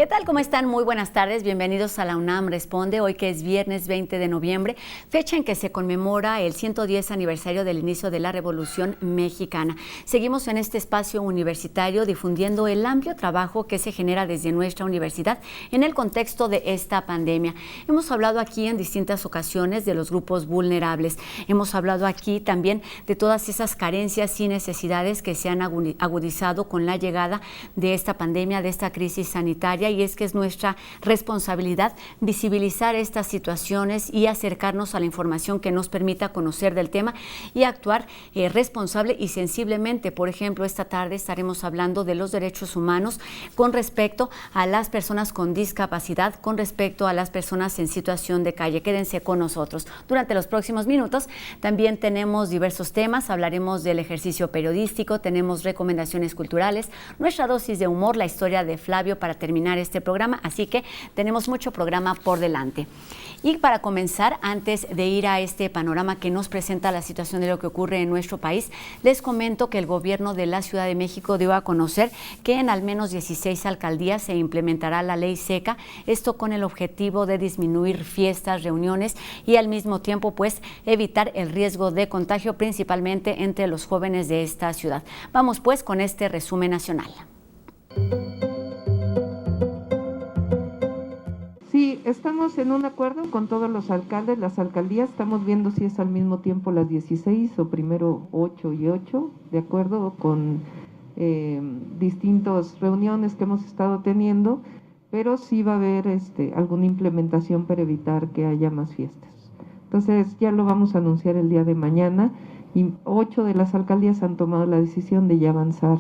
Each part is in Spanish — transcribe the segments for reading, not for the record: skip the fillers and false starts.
¿Qué tal? ¿Cómo están? Muy buenas tardes. Bienvenidos a la UNAM Responde, hoy que es viernes 20 de noviembre, fecha en que se conmemora el 110 aniversario del inicio de la Revolución Mexicana. Seguimos en este espacio universitario difundiendo el amplio trabajo que se genera desde nuestra universidad en el contexto de esta pandemia. Hemos hablado aquí en distintas ocasiones de los grupos vulnerables. Hemos hablado aquí también de todas esas carencias y necesidades que se han agudizado con la llegada de esta pandemia, de esta crisis sanitaria, y es que es nuestra responsabilidad visibilizar estas situaciones y acercarnos a la información que nos permita conocer del tema y actuar responsable y sensiblemente. Por ejemplo, esta tarde estaremos hablando de los derechos humanos con respecto a las personas con discapacidad, con respecto a las personas en situación de calle. Quédense con nosotros. Durante los próximos minutos también tenemos diversos temas. Hablaremos del ejercicio periodístico, tenemos recomendaciones culturales, nuestra dosis de humor, la historia de Flavio para terminar este programa, así que tenemos mucho programa por delante. Y para comenzar, antes de ir a este panorama que nos presenta la situación de lo que ocurre en nuestro país, les comento que el gobierno de la Ciudad de México dio a conocer que en al menos 16 alcaldías se implementará la ley seca, esto con el objetivo de disminuir fiestas, reuniones y al mismo tiempo pues evitar el riesgo de contagio principalmente entre los jóvenes de esta ciudad. Vamos pues con este resumen nacional. Sí, estamos en un acuerdo con todos los alcaldes, las alcaldías, estamos viendo si es al mismo tiempo las 16 o primero 8 y 8, de acuerdo con distintas reuniones que hemos estado teniendo, pero sí va a haber alguna implementación para evitar que haya más fiestas. Entonces ya lo vamos a anunciar el día de mañana y 8 de las alcaldías han tomado la decisión de ya avanzar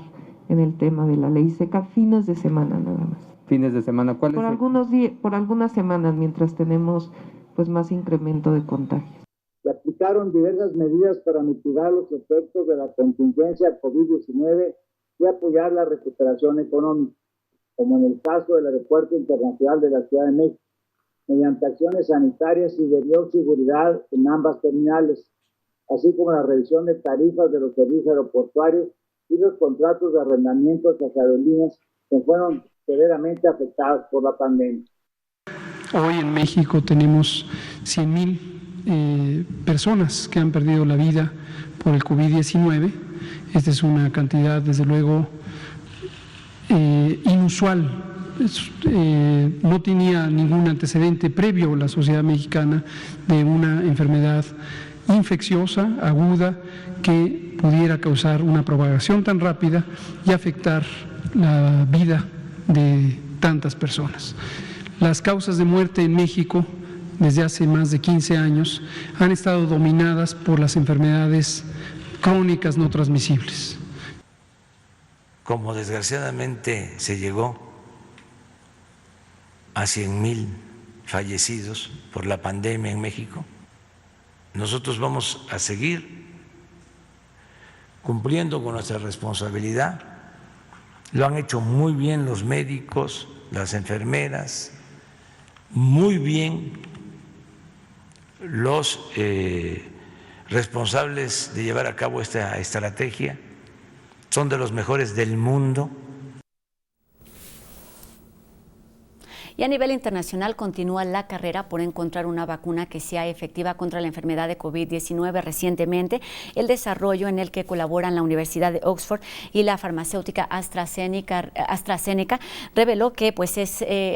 en el tema de la ley seca, fines de semana nada más. Fines de semana, ¿cuál por es? Algunos días, por algunas semanas, mientras tenemos pues más incremento de contagios. Se aplicaron diversas medidas para mitigar los efectos de la contingencia COVID-19 y apoyar la recuperación económica, como en el caso del Aeropuerto Internacional de la Ciudad de México, mediante acciones sanitarias y de bioseguridad en ambas terminales, así como la revisión de tarifas de los servicios aeroportuarios y los contratos de arrendamiento a las aerolíneas que fueron severamente afectadas por la pandemia. Hoy en México tenemos 100,000 personas que han perdido la vida por el COVID-19. Esta es una cantidad, desde luego, inusual. No tenía ningún antecedente previo la sociedad mexicana de una enfermedad infecciosa, aguda, que pudiera causar una propagación tan rápida y afectar la vida de tantas personas. Las causas de muerte en México desde hace más de 15 años han estado dominadas por las enfermedades crónicas no transmisibles. Como desgraciadamente se llegó a 100,000 fallecidos por la pandemia en México, nosotros vamos a seguir cumpliendo con nuestra responsabilidad. Lo han hecho muy bien los médicos, las enfermeras, muy bien los responsables de llevar a cabo esta estrategia, son de los mejores del mundo. Y a nivel internacional continúa la carrera por encontrar una vacuna que sea efectiva contra la enfermedad de COVID-19. Recientemente, el desarrollo en el que colaboran la Universidad de Oxford y la farmacéutica AstraZeneca reveló que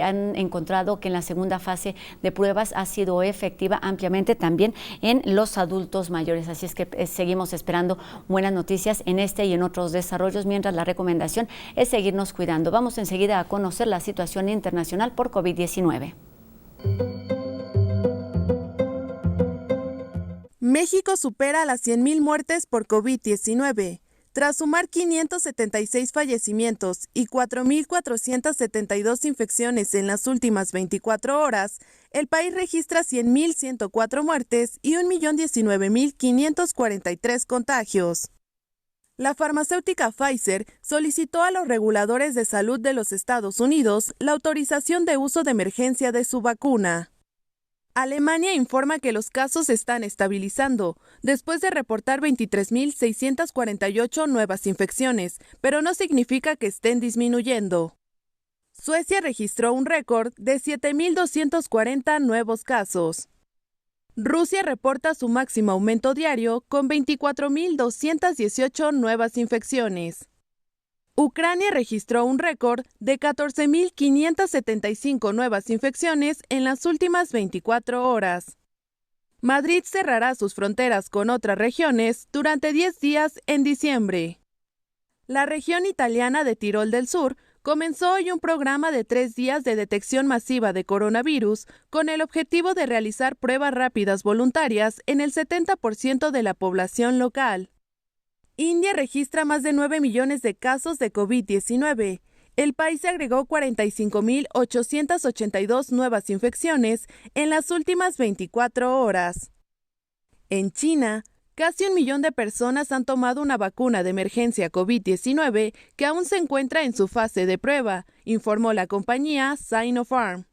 han encontrado que en la segunda fase de pruebas ha sido efectiva ampliamente también en los adultos mayores. Así es que seguimos esperando buenas noticias en este y en otros desarrollos, mientras la recomendación es seguirnos cuidando. Vamos enseguida a conocer la situación internacional por COVID-19. México supera las 100,000 muertes por COVID-19. Tras sumar 576 fallecimientos y 4,472 infecciones en las últimas 24 horas, el país registra 100,104 muertes y 1,019,543 contagios. La farmacéutica Pfizer solicitó a los reguladores de salud de los Estados Unidos la autorización de uso de emergencia de su vacuna. Alemania informa que los casos se están estabilizando, después de reportar 23,648 nuevas infecciones, pero no significa que estén disminuyendo. Suecia registró un récord de 7.240 nuevos casos. Rusia reporta su máximo aumento diario con 24.218 nuevas infecciones. Ucrania registró un récord de 14.575 nuevas infecciones en las últimas 24 horas. Madrid cerrará sus fronteras con otras regiones durante 10 días en diciembre. La región italiana de Tirol del Sur comenzó hoy un programa de 3 días de detección masiva de coronavirus con el objetivo de realizar pruebas rápidas voluntarias en el 70% de la población local. India registra más de 9 millones de casos de COVID-19. El país agregó 45.882 nuevas infecciones en las últimas 24 horas. En China, casi 1 millón de personas han tomado una vacuna de emergencia COVID-19 que aún se encuentra en su fase de prueba, informó la compañía Sinopharm.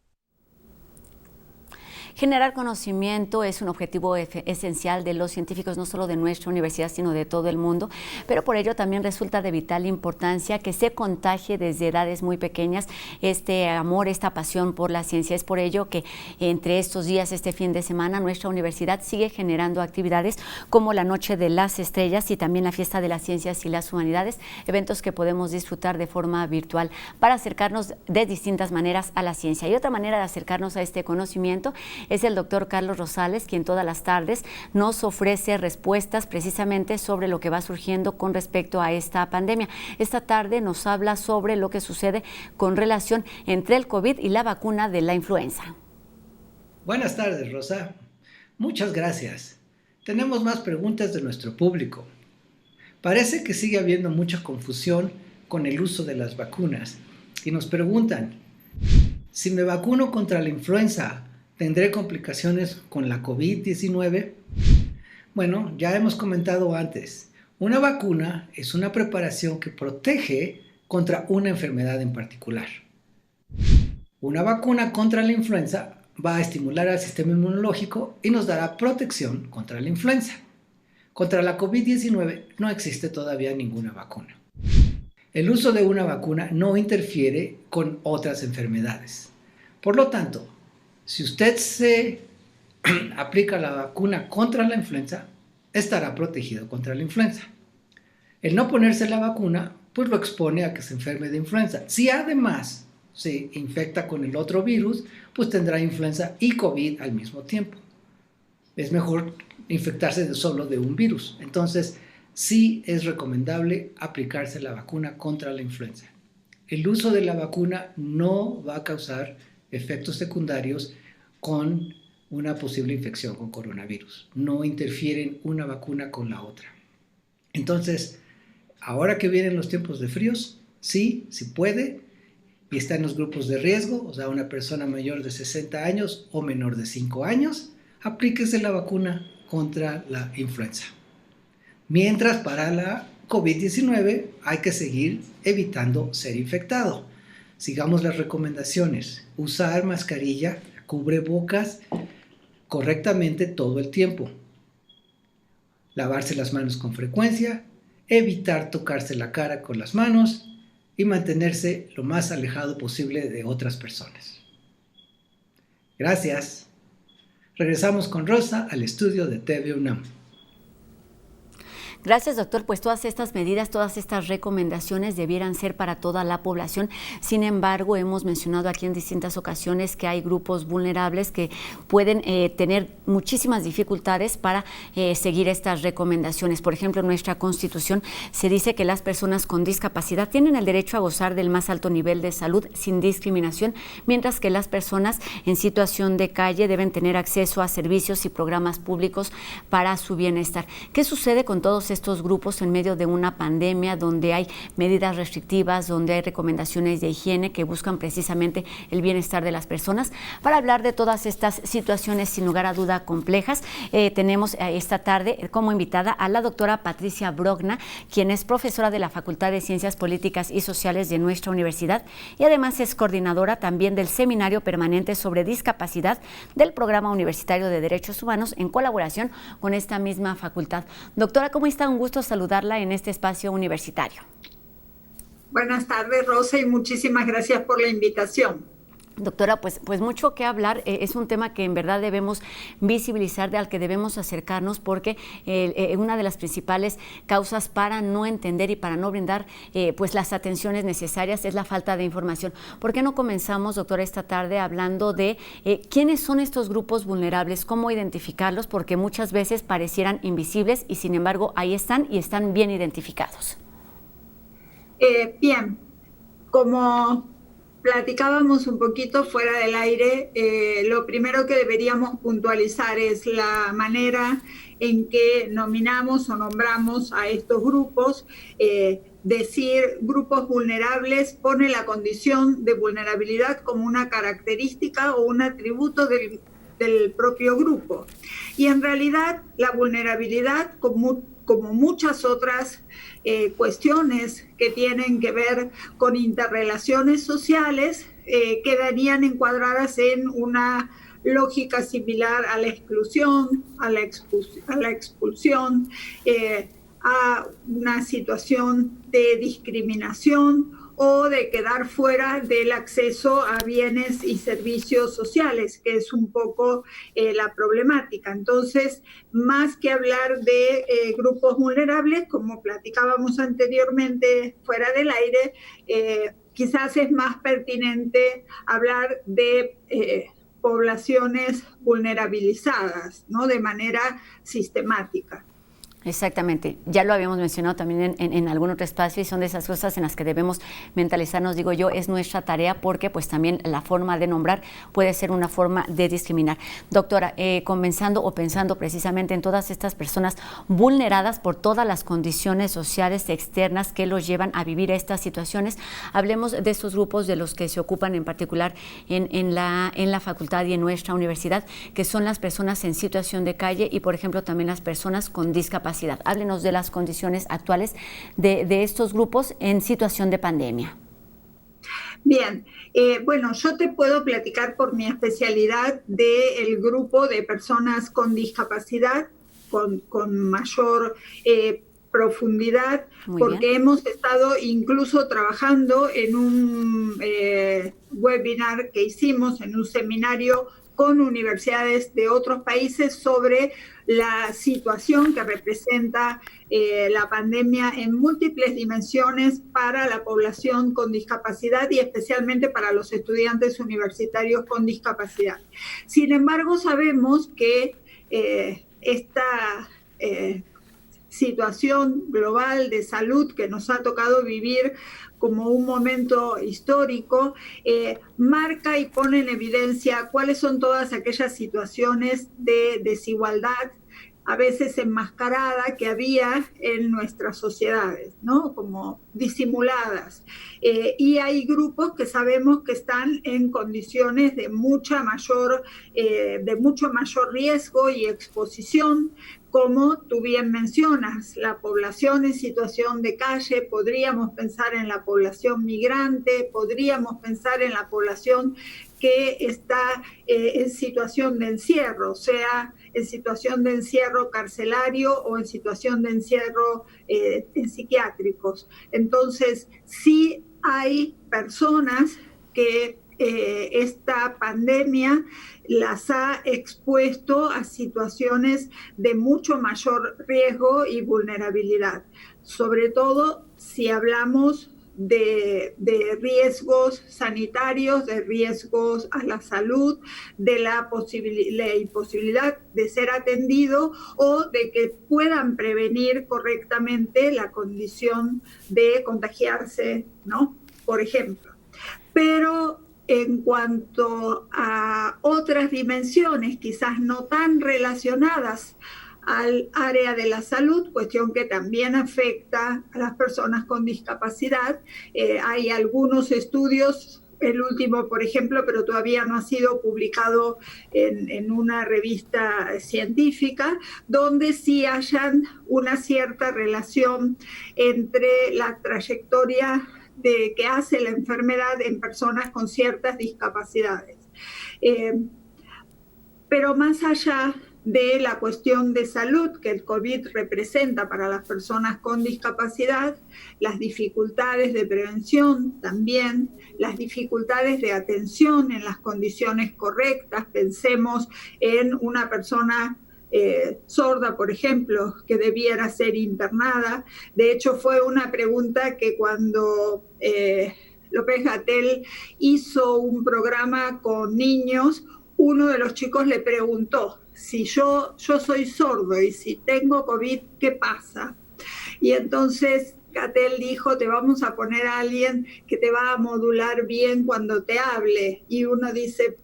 Generar conocimiento es un objetivo esencial de los científicos, no solo de nuestra universidad, sino de todo el mundo, pero por ello también resulta de vital importancia que se contagie desde edades muy pequeñas este amor, esta pasión por la ciencia. Es por ello que entre estos días, este fin de semana, nuestra universidad sigue generando actividades como la Noche de las Estrellas y también la Fiesta de las Ciencias y las Humanidades, eventos que podemos disfrutar de forma virtual para acercarnos de distintas maneras a la ciencia. Y otra manera de acercarnos a este conocimiento es el doctor Carlos Rosales, quien todas las tardes nos ofrece respuestas precisamente sobre lo que va surgiendo con respecto a esta pandemia. Esta tarde nos habla sobre lo que sucede con relación entre el COVID y la vacuna de la influenza. Buenas tardes, Rosa. Muchas gracias. Tenemos más preguntas de nuestro público. Parece que sigue habiendo mucha confusión con el uso de las vacunas y nos preguntan, si me vacuno contra la influenza, ¿tendré complicaciones con la COVID-19? Bueno, ya hemos comentado antes, una vacuna es una preparación que protege contra una enfermedad en particular. Una vacuna contra la influenza va a estimular al sistema inmunológico y nos dará protección contra la influenza. Contra la COVID-19 no existe todavía ninguna vacuna. El uso de una vacuna no interfiere con otras enfermedades. Por lo tanto, si usted se aplica la vacuna contra la influenza, estará protegido contra la influenza. El no ponerse la vacuna, pues lo expone a que se enferme de influenza. Si además se infecta con el otro virus, pues tendrá influenza y COVID al mismo tiempo. Es mejor infectarse solo de un virus. Entonces, sí es recomendable aplicarse la vacuna contra la influenza. El uso de la vacuna no va a causar efectos secundarios con una posible infección con coronavirus. No interfieren una vacuna con la otra. Entonces, ahora que vienen los tiempos de fríos, sí puede, y está en los grupos de riesgo, o sea, una persona mayor de 60 años o menor de 5 años, aplíquese la vacuna contra la influenza. Mientras para la COVID-19 hay que seguir evitando ser infectado. Sigamos las recomendaciones. Usar mascarilla, cubrebocas correctamente todo el tiempo. Lavarse las manos con frecuencia, evitar tocarse la cara con las manos y mantenerse lo más alejado posible de otras personas. Gracias. Regresamos con Rosa al estudio de TV UNAM. Gracias, doctor. Pues todas estas medidas, todas estas recomendaciones debieran ser para toda la población. Sin embargo, hemos mencionado aquí en distintas ocasiones que hay grupos vulnerables que pueden tener muchísimas dificultades para seguir estas recomendaciones. Por ejemplo, en nuestra Constitución se dice que las personas con discapacidad tienen el derecho a gozar del más alto nivel de salud sin discriminación, mientras que las personas en situación de calle deben tener acceso a servicios y programas públicos para su bienestar. ¿Qué sucede con todos estos grupos en medio de una pandemia donde hay medidas restrictivas, donde hay recomendaciones de higiene que buscan precisamente el bienestar de las personas? Para hablar de todas estas situaciones sin lugar a duda complejas, tenemos esta tarde como invitada a la doctora Patricia Brogna, quien es profesora de la Facultad de Ciencias Políticas y Sociales de nuestra universidad y además es coordinadora también del Seminario Permanente sobre Discapacidad del Programa Universitario de Derechos Humanos en colaboración con esta misma facultad. Doctora, ¿cómo está? Un gusto saludarla en este espacio universitario. Buenas tardes, Rosa, y muchísimas gracias por la invitación. Doctora, pues mucho que hablar, es un tema que en verdad debemos visibilizar, al que debemos acercarnos, porque una de las principales causas para no entender y para no brindar pues las atenciones necesarias es la falta de información. ¿Por qué no comenzamos, doctora, esta tarde hablando de quiénes son estos grupos vulnerables, cómo identificarlos, porque muchas veces parecieran invisibles y sin embargo ahí están y están bien identificados? Bien, como platicábamos un poquito fuera del aire, lo primero que deberíamos puntualizar es la manera en que nominamos o nombramos a estos grupos. Decir grupos vulnerables pone la condición de vulnerabilidad como una característica o un atributo del propio grupo. Y en realidad la vulnerabilidad, como muchas otras cuestiones que tienen que ver con interrelaciones sociales, quedarían encuadradas en una lógica similar a la exclusión, a la expulsión, a una situación de discriminación o de quedar fuera del acceso a bienes y servicios sociales, que es un poco la problemática. Entonces, más que hablar de grupos vulnerables, como platicábamos anteriormente fuera del aire, quizás es más pertinente hablar de poblaciones vulnerabilizadas, ¿no? De manera sistemática. Exactamente, ya lo habíamos mencionado también en algún otro espacio y son de esas cosas en las que debemos mentalizarnos, digo yo, es nuestra tarea porque pues también la forma de nombrar puede ser una forma de discriminar. Doctora, comenzando o pensando precisamente en todas estas personas vulneradas por todas las condiciones sociales externas que los llevan a vivir estas situaciones, hablemos de estos grupos de los que se ocupan en particular en la facultad y en nuestra universidad, que son las personas en situación de calle y por ejemplo también las personas con discapacidad. Háblenos de las condiciones actuales de estos grupos en situación de pandemia. Bien, bueno, yo te puedo platicar por mi especialidad del grupo de personas con discapacidad, con mayor profundidad, porque hemos estado incluso trabajando en un webinar que hicimos, en un seminario con universidades de otros países sobre la situación que representa la pandemia en múltiples dimensiones para la población con discapacidad y especialmente para los estudiantes universitarios con discapacidad. Sin embargo, sabemos que esta situación global de salud que nos ha tocado vivir como un momento histórico, marca y pone en evidencia cuáles son todas aquellas situaciones de desigualdad, a veces enmascarada, que había en nuestras sociedades, ¿no? Como disimuladas. Y hay grupos que sabemos que están en condiciones de mucho mayor riesgo y exposición, como tú bien mencionas, la población en situación de calle, podríamos pensar en la población migrante, podríamos pensar en la población que está en situación de encierro, sea en situación de encierro carcelario o en situación de encierro en psiquiátricos. Entonces, sí hay personas que esta pandemia las ha expuesto a situaciones de mucho mayor riesgo y vulnerabilidad, sobre todo si hablamos de riesgos sanitarios, de riesgos a la salud, de la imposibilidad de ser atendido o de que puedan prevenir correctamente la condición de contagiarse, ¿no? Por ejemplo. Pero en cuanto a otras dimensiones, quizás no tan relacionadas al área de la salud, cuestión que también afecta a las personas con discapacidad. Hay algunos estudios, el último, por ejemplo, pero todavía no ha sido publicado en una revista científica, donde sí hayan una cierta relación entre la trayectoria que hace la enfermedad en personas con ciertas discapacidades. Pero más allá de la cuestión de salud que el COVID representa para las personas con discapacidad, las dificultades de prevención también, las dificultades de atención en las condiciones correctas. Pensemos en una persona sorda, por ejemplo, que debiera ser internada. De hecho, fue una pregunta que cuando López-Gatell hizo un programa con niños, uno de los chicos le preguntó: si yo soy sordo y si tengo COVID, ¿qué pasa? Y entonces Gatell dijo: te vamos a poner a alguien que te va a modular bien cuando te hable. Y uno dice: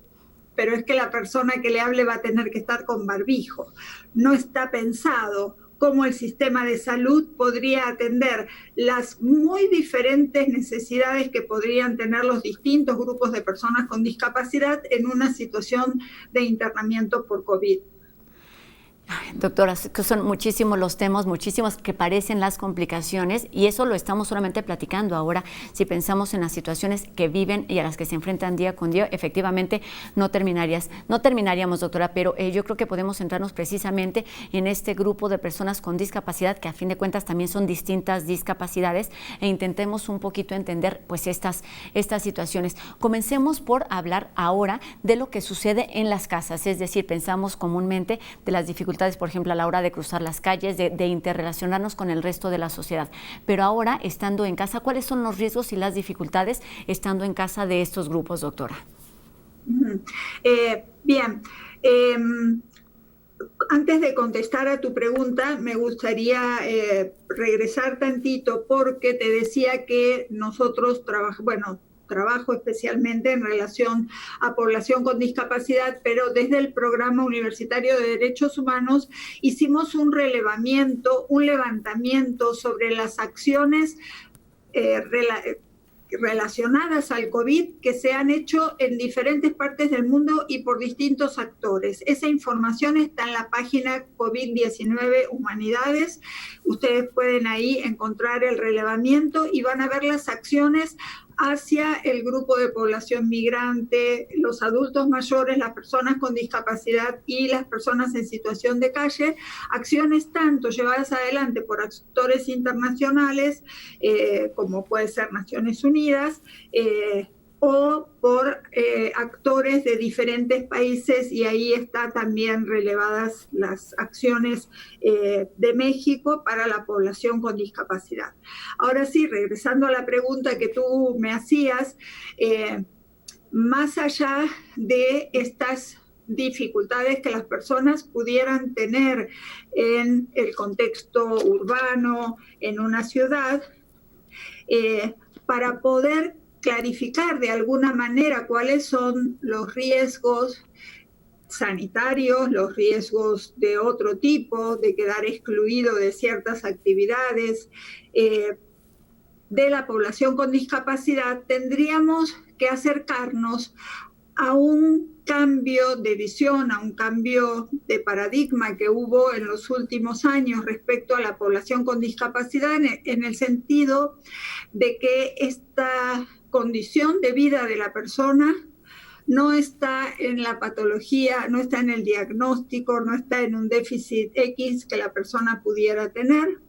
pero es que la persona que le hable va a tener que estar con barbijo. No está pensado cómo el sistema de salud podría atender las muy diferentes necesidades que podrían tener los distintos grupos de personas con discapacidad en una situación de internamiento por COVID. Doctora, que son muchísimos los temas, muchísimos que parecen las complicaciones, y eso lo estamos solamente platicando ahora. Si pensamos en las situaciones que viven y a las que se enfrentan día con día, efectivamente no terminaríamos, doctora, pero yo creo que podemos centrarnos precisamente en este grupo de personas con discapacidad, que a fin de cuentas también son distintas discapacidades, e intentemos un poquito entender pues estas situaciones. Comencemos por hablar ahora de lo que sucede en las casas, es decir, pensamos comúnmente de las dificultades, por ejemplo, a la hora de cruzar las calles, de interrelacionarnos con el resto de la sociedad. Pero ahora, estando en casa, ¿cuáles son los riesgos y las dificultades estando en casa de estos grupos, doctora? Bien. Antes de contestar a tu pregunta, me gustaría regresar tantito, porque te decía que nosotros trabajo especialmente en relación a población con discapacidad, pero desde el Programa Universitario de Derechos Humanos hicimos un levantamiento sobre las acciones relacionadas al COVID que se han hecho en diferentes partes del mundo y por distintos actores. Esa información está en la página COVID-19 Humanidades. Ustedes pueden ahí encontrar el relevamiento y van a ver las acciones hacia el grupo de población migrante, los adultos mayores, las personas con discapacidad y las personas en situación de calle, acciones tanto llevadas adelante por actores internacionales, como puede ser Naciones Unidas, o por actores de diferentes países, y ahí está también relevadas las acciones de México para la población con discapacidad. Ahora sí, regresando a la pregunta que tú me hacías, más allá de estas dificultades que las personas pudieran tener en el contexto urbano, en una ciudad, para poder clarificar de alguna manera cuáles son los riesgos sanitarios, los riesgos de otro tipo, de quedar excluido de ciertas actividades de la población con discapacidad, tendríamos que acercarnos a un cambio de visión, a un cambio de paradigma que hubo en los últimos años respecto a la población con discapacidad, en el sentido de que esta condición de vida de la persona no está en la patología, no está en el diagnóstico, no está en un déficit X que la persona pudiera tener,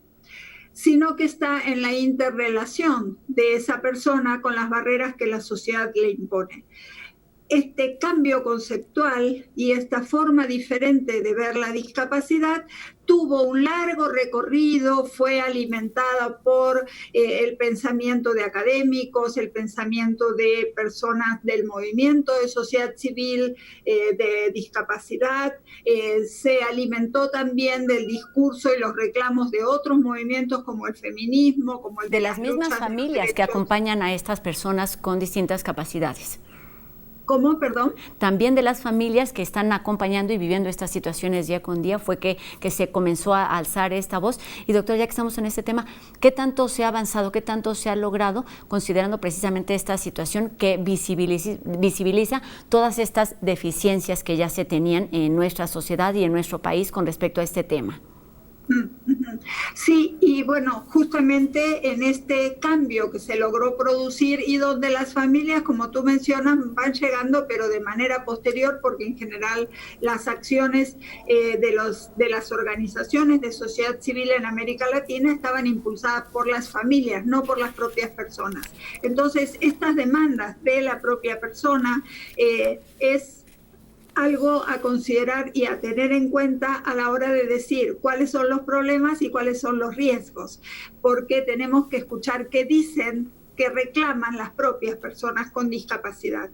sino que está en la interrelación de esa persona con las barreras que la sociedad le impone. Este cambio conceptual y esta forma diferente de ver la discapacidad tuvo un largo recorrido, fue alimentada por el pensamiento de académicos, el pensamiento de personas del movimiento de sociedad civil de discapacidad, se alimentó también del discurso y los reclamos de otros movimientos como el feminismo, como el de las mismas familias que acompañan a estas personas con distintas capacidades. ¿Cómo? Perdón. También de las familias que están acompañando y viviendo estas situaciones día con día fue que se comenzó a alzar esta voz. Y doctor, ya que estamos en este tema, ¿qué tanto se ha avanzado, qué tanto se ha logrado, considerando precisamente esta situación que visibiliza todas estas deficiencias que ya se tenían en nuestra sociedad y en nuestro país con respecto a este tema? Sí, y bueno, justamente en este cambio que se logró producir y donde las familias, como tú mencionas, van llegando, pero de manera posterior, porque en general las acciones de las organizaciones de sociedad civil en América Latina estaban impulsadas por las familias, no por las propias personas. Entonces, estas demandas de la propia persona es algo a considerar y a tener en cuenta a la hora de decir cuáles son los problemas y cuáles son los riesgos, porque tenemos que escuchar qué dicen, qué reclaman las propias personas con discapacidad.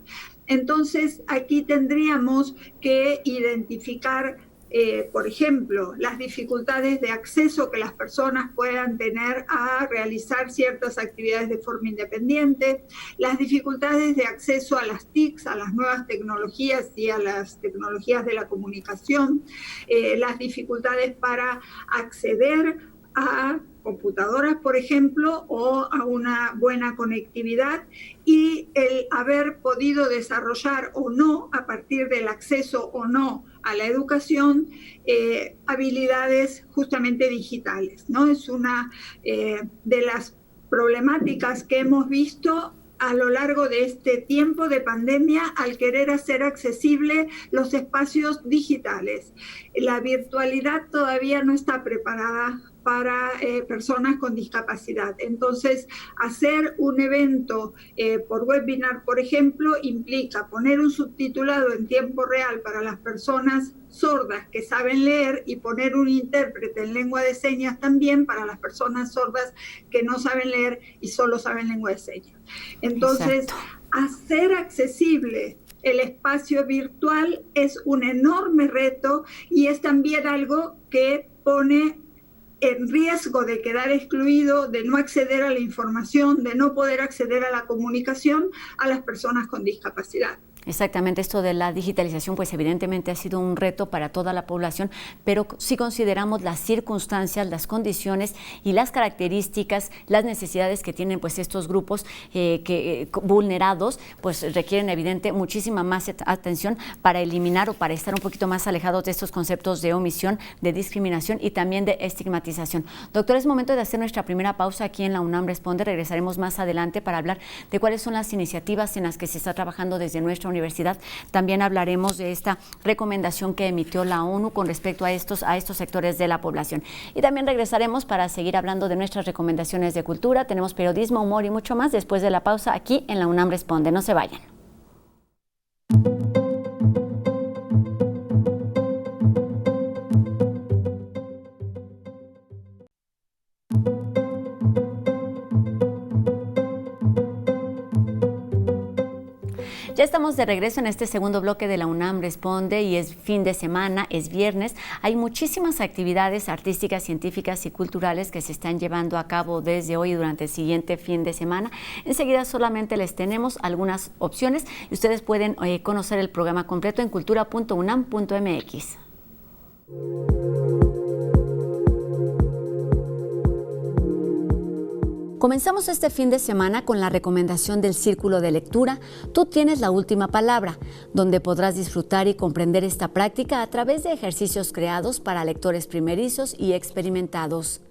Entonces, aquí tendríamos que identificar, por ejemplo, las dificultades de acceso que las personas puedan tener a realizar ciertas actividades de forma independiente, las dificultades de acceso a las TICs, a las nuevas tecnologías y a las tecnologías de la comunicación, las dificultades para acceder a computadoras, por ejemplo, o a una buena conectividad, y el haber podido desarrollar o no, a partir del acceso o no a la educación, habilidades justamente digitales, ¿no? Es una de las problemáticas que hemos visto a lo largo de este tiempo de pandemia al querer hacer accesible los espacios digitales. La virtualidad todavía no está preparada para personas con discapacidad. Entonces, hacer un evento por webinar, por ejemplo, implica poner un subtitulado en tiempo real para las personas sordas que saben leer y poner un intérprete en lengua de señas también para las personas sordas que no saben leer y solo saben lengua de señas. Entonces, hacer accesible el espacio virtual es un enorme reto y es también algo que pone en riesgo de quedar excluido, de no acceder a la información, de no poder acceder a la comunicación a las personas con discapacidad. Exactamente, esto de la digitalización pues evidentemente ha sido un reto para toda la población, pero si consideramos las circunstancias, las condiciones y las características, las necesidades que tienen pues estos grupos vulnerados, pues requieren evidente muchísima más atención para eliminar o para estar un poquito más alejados de estos conceptos de omisión, de discriminación y también de estigmatización. Doctor, es momento de hacer nuestra primera pausa aquí en la UNAM Responde. Regresaremos más adelante para hablar de cuáles son las iniciativas en las que se está trabajando desde nuestra universidad. También hablaremos de esta recomendación que emitió la ONU con respecto a estos sectores de la población. Y también regresaremos para seguir hablando de nuestras recomendaciones de cultura. Tenemos periodismo, humor y mucho más después de la pausa aquí en la UNAM Responde. No se vayan. Ya estamos de regreso en este segundo bloque de la UNAM Responde y es fin de semana, es viernes. Hay muchísimas actividades artísticas, científicas y culturales que se están llevando a cabo desde hoy y durante el siguiente fin de semana. Enseguida solamente les tenemos algunas opciones y ustedes pueden conocer el programa completo en cultura.unam.mx. Comenzamos este fin de semana con la recomendación del Círculo de Lectura Tú tienes la última palabra, donde podrás disfrutar y comprender esta práctica a través de ejercicios creados para lectores primerizos y experimentados.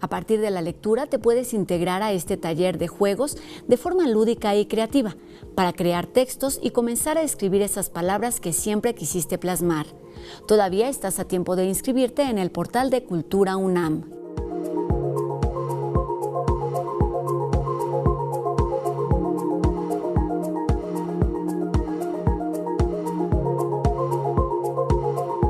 A partir de la lectura te puedes integrar a este taller de juegos de forma lúdica y creativa para crear textos y comenzar a escribir esas palabras que siempre quisiste plasmar. Todavía estás a tiempo de inscribirte en el portal de Cultura UNAM.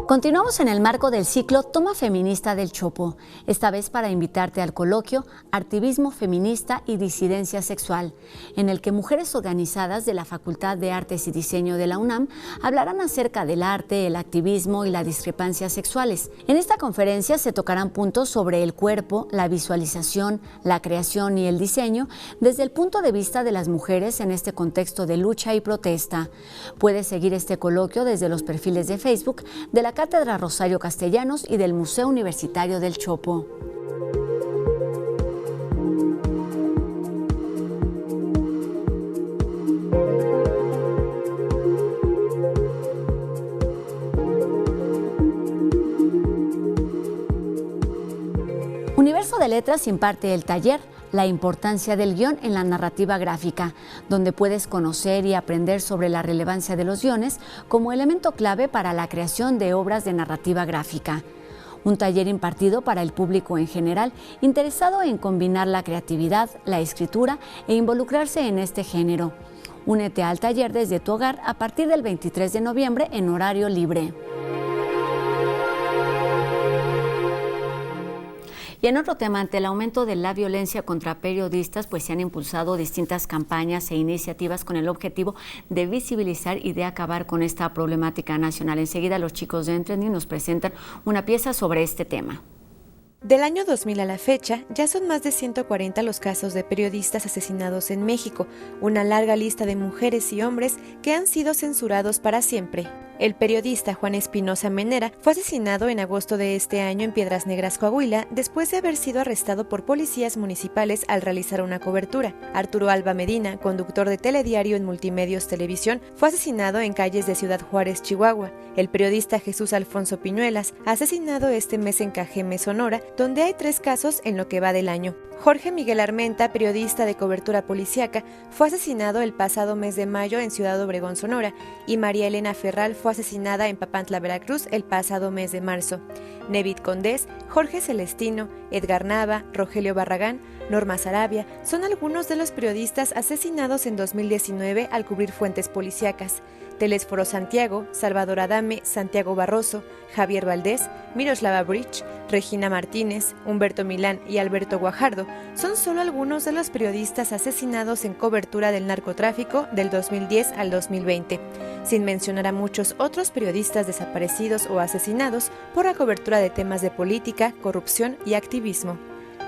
Continuamos en el marco del ciclo Toma Feminista del Chopo, esta vez para invitarte al coloquio Artivismo Feminista y Disidencia Sexual, en el que mujeres organizadas de la Facultad de Artes y Diseño de la UNAM hablarán acerca del arte, el activismo y las discrepancias sexuales. En esta conferencia se tocarán puntos sobre el cuerpo, la visualización, la creación y el diseño desde el punto de vista de las mujeres en este contexto de lucha y protesta. Puedes seguir este coloquio desde los perfiles de Facebook de la Cátedra Rosario Castellanos y del Museo Universitario del Chopo. de Letras imparte el taller La importancia del guión en la narrativa gráfica, donde puedes conocer y aprender sobre la relevancia de los guiones como elemento clave para la creación de obras de narrativa gráfica. Un taller impartido para el público en general, interesado en combinar la creatividad, la escritura e involucrarse en este género. Únete al taller desde tu hogar a partir del 23 de noviembre en horario libre. Y en otro tema, ante el aumento de la violencia contra periodistas, pues se han impulsado distintas campañas e iniciativas con el objetivo de visibilizar y de acabar con esta problemática nacional. Enseguida los chicos de Trending nos presentan una pieza sobre este tema. Del año 2000 a la fecha, ya son más de 140 los casos de periodistas asesinados en México, una larga lista de mujeres y hombres que han sido censurados para siempre. El periodista Juan Espinosa Menera fue asesinado en agosto de este año en Piedras Negras, Coahuila, después de haber sido arrestado por policías municipales al realizar una cobertura. Arturo Alba Medina, conductor de Telediario en Multimedios Televisión, fue asesinado en calles de Ciudad Juárez, Chihuahua. El periodista Jesús Alfonso Piñuelas, asesinado este mes en Cajeme, Sonora, donde hay 3 casos en lo que va del año. Jorge Miguel Armenta, periodista de cobertura policíaca, fue asesinado el pasado mes de mayo en Ciudad Obregón, Sonora, y María Elena Ferral fue asesinada en Papantla, Veracruz, el pasado mes de marzo. Nevit Condés, Jorge Celestino, Edgar Nava, Rogelio Barragán, Norma Sarabia son algunos de los periodistas asesinados en 2019 al cubrir fuentes policíacas. Telésforo Santiago, Salvador Adame, Santiago Barroso, Javier Valdés, Miroslava Bridge, Regina Martínez, Humberto Milán y Alberto Guajardo son solo algunos de los periodistas asesinados en cobertura del narcotráfico del 2010 al 2020, sin mencionar a muchos otros periodistas desaparecidos o asesinados por la cobertura de temas de política, corrupción y activismo.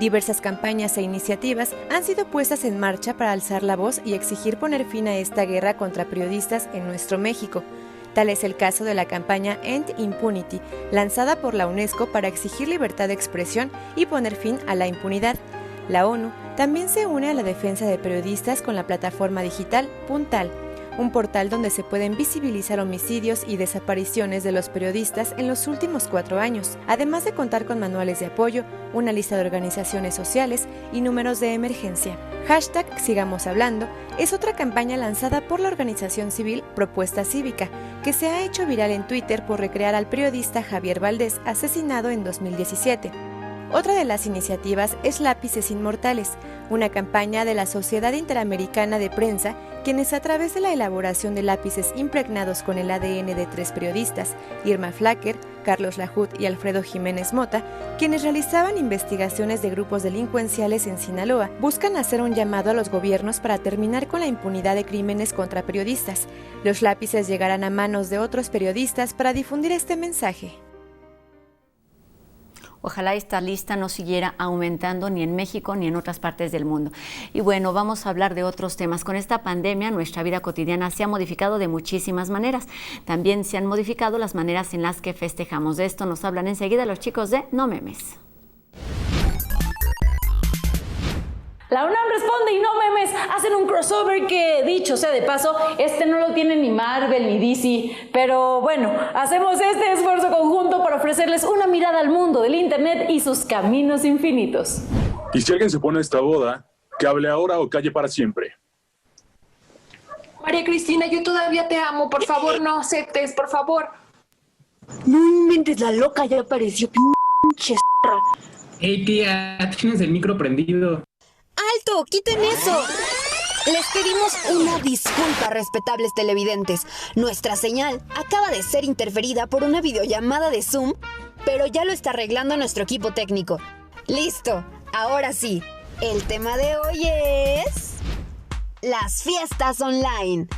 Diversas campañas e iniciativas han sido puestas en marcha para alzar la voz y exigir poner fin a esta guerra contra periodistas en nuestro México. Tal es el caso de la campaña End Impunity, lanzada por la UNESCO para exigir libertad de expresión y poner fin a la impunidad. La ONU también se une a la defensa de periodistas con la plataforma digital Puntal, un portal donde se pueden visibilizar homicidios y desapariciones de los periodistas en los últimos 4 años, además de contar con manuales de apoyo, una lista de organizaciones sociales y números de emergencia. Hashtag Sigamos Hablando es otra campaña lanzada por la organización civil Propuesta Cívica, que se ha hecho viral en Twitter por recrear al periodista Javier Valdés, asesinado en 2017. Otra de las iniciativas es Lápices Inmortales, una campaña de la Sociedad Interamericana de Prensa, quienes a través de la elaboración de lápices impregnados con el ADN de 3 periodistas, Irma Flacker, Carlos Lajut y Alfredo Jiménez Mota, quienes realizaban investigaciones de grupos delincuenciales en Sinaloa, buscan hacer un llamado a los gobiernos para terminar con la impunidad de crímenes contra periodistas. Los lápices llegarán a manos de otros periodistas para difundir este mensaje. Ojalá esta lista no siguiera aumentando ni en México ni en otras partes del mundo. Y bueno, vamos a hablar de otros temas. Con esta pandemia, nuestra vida cotidiana se ha modificado de muchísimas maneras. También se han modificado las maneras en las que festejamos. De esto nos hablan enseguida los chicos de No Memes. La UNAM Responde y No Memes hacen un crossover que, dicho sea de paso, no lo tiene ni Marvel ni DC. Pero bueno, hacemos este esfuerzo conjunto para ofrecerles una mirada al mundo del Internet y sus caminos infinitos. Y si alguien se pone a esta boda, que hable ahora o calle para siempre. María Cristina, yo todavía te amo. Por favor, no aceptes, por favor. No inventes, la loca ya apareció, pinche zorra. Hey tía, tienes el micro prendido. ¡Alto! ¡Quiten eso! Les pedimos una disculpa, respetables televidentes. Nuestra señal acaba de ser interferida por una videollamada de Zoom, pero ya lo está arreglando nuestro equipo técnico. ¡Listo! Ahora sí, el tema de hoy es... las fiestas online.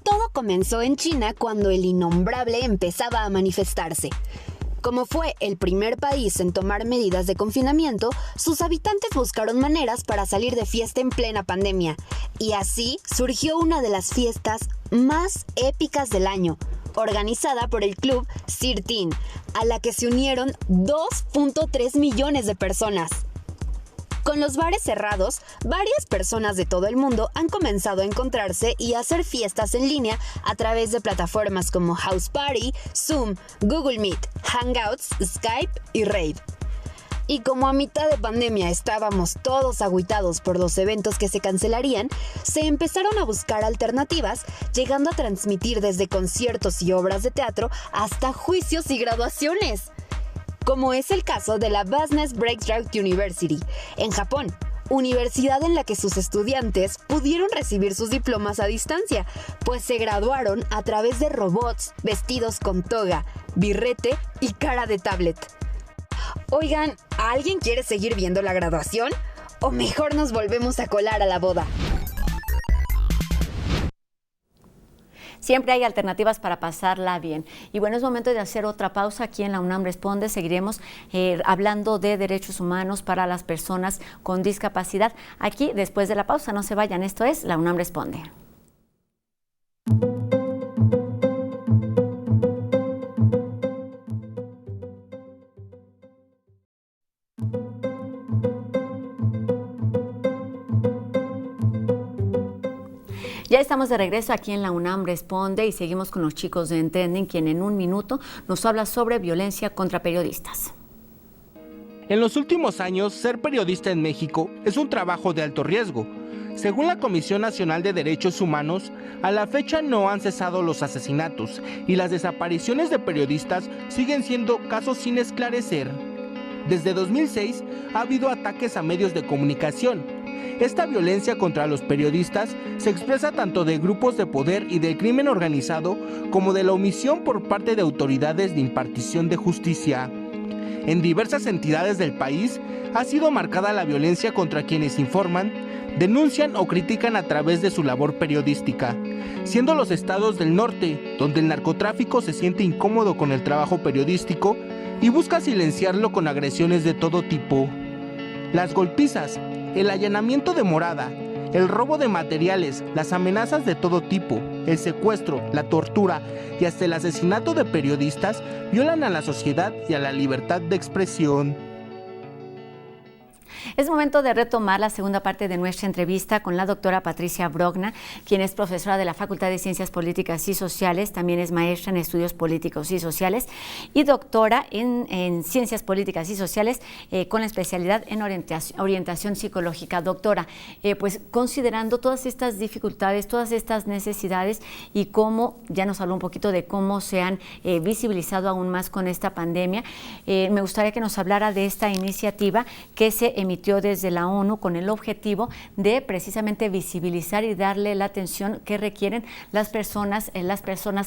Todo comenzó en China cuando el innombrable empezaba a manifestarse. Como fue el primer país en tomar medidas de confinamiento, sus habitantes buscaron maneras para salir de fiesta en plena pandemia. Y así surgió una de las fiestas más épicas del año, organizada por el club Sir Tin, a la que se unieron 2.3 millones de personas. Con los bares cerrados, varias personas de todo el mundo han comenzado a encontrarse y a hacer fiestas en línea a través de plataformas como House Party, Zoom, Google Meet, Hangouts, Skype y Rave. Y como a mitad de pandemia estábamos todos agüitados por los eventos que se cancelarían, se empezaron a buscar alternativas, llegando a transmitir desde conciertos y obras de teatro hasta juicios y graduaciones. Como es el caso de la Business Breakthrough University, en Japón, universidad en la que sus estudiantes pudieron recibir sus diplomas a distancia, pues se graduaron a través de robots vestidos con toga, birrete y cara de tablet. Oigan, ¿alguien quiere seguir viendo la graduación? ¿O mejor nos volvemos a colar a la boda? Siempre hay alternativas para pasarla bien. Y bueno, es momento de hacer otra pausa aquí en La UNAM Responde. Seguiremos hablando de derechos humanos para las personas con discapacidad. Aquí, después de la pausa, no se vayan. Esto es La UNAM Responde. Ya estamos de regreso aquí en La UNAM Responde y seguimos con los chicos de Entending, quien en un minuto nos habla sobre violencia contra periodistas. En los últimos años, ser periodista en México es un trabajo de alto riesgo. Según la Comisión Nacional de Derechos Humanos, a la fecha no han cesado los asesinatos y las desapariciones de periodistas siguen siendo casos sin esclarecer. Desde 2006 ha habido ataques a medios de comunicación. Esta violencia contra los periodistas se expresa tanto de grupos de poder y del crimen organizado como de la omisión por parte de autoridades de impartición de justicia. En diversas entidades del país ha sido marcada la violencia contra quienes informan, denuncian o critican a través de su labor periodística, siendo los estados del norte, donde el narcotráfico se siente incómodo con el trabajo periodístico y busca silenciarlo con agresiones de todo tipo. Las golpizas, el allanamiento de morada, el robo de materiales, las amenazas de todo tipo, el secuestro, la tortura y hasta el asesinato de periodistas violan a la sociedad y a la libertad de expresión. Es momento de retomar la segunda parte de nuestra entrevista con la doctora Patricia Brogna, quien es profesora de la Facultad de Ciencias Políticas y Sociales, también es maestra en Estudios Políticos y Sociales y doctora en Ciencias Políticas y Sociales con la especialidad en orientación psicológica. Doctora, pues considerando todas estas dificultades, todas estas necesidades y cómo, ya nos habló un poquito de cómo se han visibilizado aún más con esta pandemia, me gustaría que nos hablara de esta iniciativa que se emitió desde la ONU con el objetivo de precisamente visibilizar y darle la atención que requieren las personas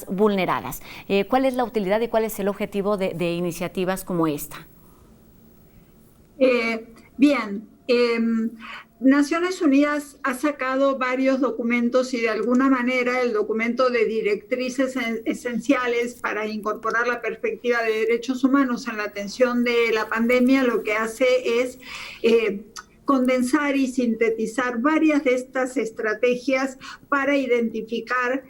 vulneradas. ¿Cuál es la utilidad y cuál es el objetivo de iniciativas como esta? Bien, Naciones Unidas ha sacado varios documentos y de alguna manera el documento de directrices esenciales para incorporar la perspectiva de derechos humanos en la atención de la pandemia lo que hace es condensar y sintetizar varias de estas estrategias para identificar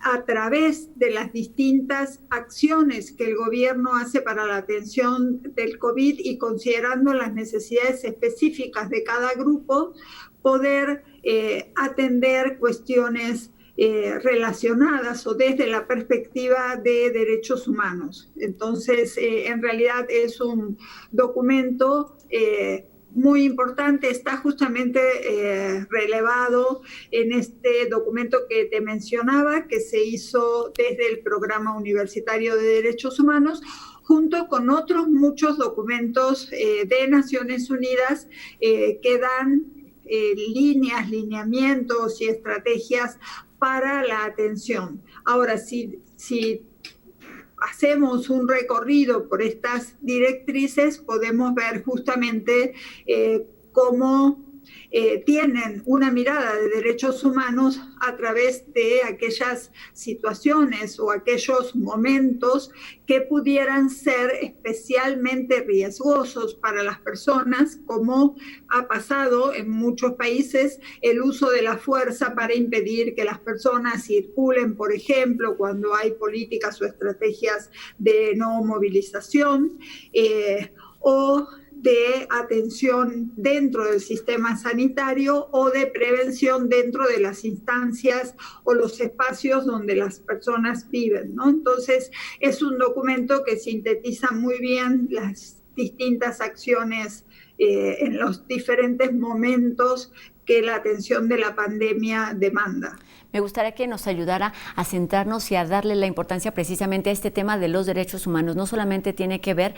a través de las distintas acciones que el gobierno hace para la atención del COVID y considerando las necesidades específicas de cada grupo, poder atender cuestiones relacionadas o desde la perspectiva de derechos humanos. Entonces, en realidad es un documento muy importante, está justamente relevado en este documento que te mencionaba, que se hizo desde el Programa Universitario de Derechos Humanos, junto con otros muchos documentos de Naciones Unidas que dan lineamientos y estrategias para la atención. Ahora, si hacemos un recorrido por estas directrices, podemos ver justamente cómo tienen una mirada de derechos humanos a través de aquellas situaciones o aquellos momentos que pudieran ser especialmente riesgosos para las personas, como ha pasado en muchos países, el uso de la fuerza para impedir que las personas circulen, por ejemplo, cuando hay políticas o estrategias de no movilización, o de atención dentro del sistema sanitario o de prevención dentro de las instancias o los espacios donde las personas viven, ¿no? Entonces, es un documento que sintetiza muy bien las distintas acciones en los diferentes momentos que la atención de la pandemia demanda. Me gustaría que nos ayudara a centrarnos y a darle la importancia precisamente a este tema de los derechos humanos. No solamente tiene que ver,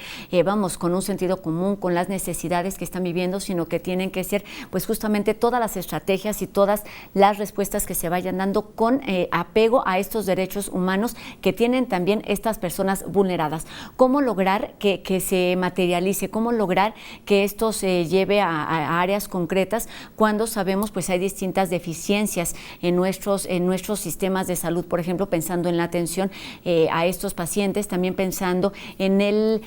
con un sentido común, con las necesidades que están viviendo, sino que tienen que ser, pues justamente todas las estrategias y todas las respuestas que se vayan dando con apego a estos derechos humanos que tienen también estas personas vulneradas. ¿Cómo lograr que se materialice? ¿Cómo lograr que esto se lleve a áreas concretas cuando sabemos pues hay distintas deficiencias en nuestros sistemas de salud, por ejemplo, pensando en la atención a estos pacientes, también pensando en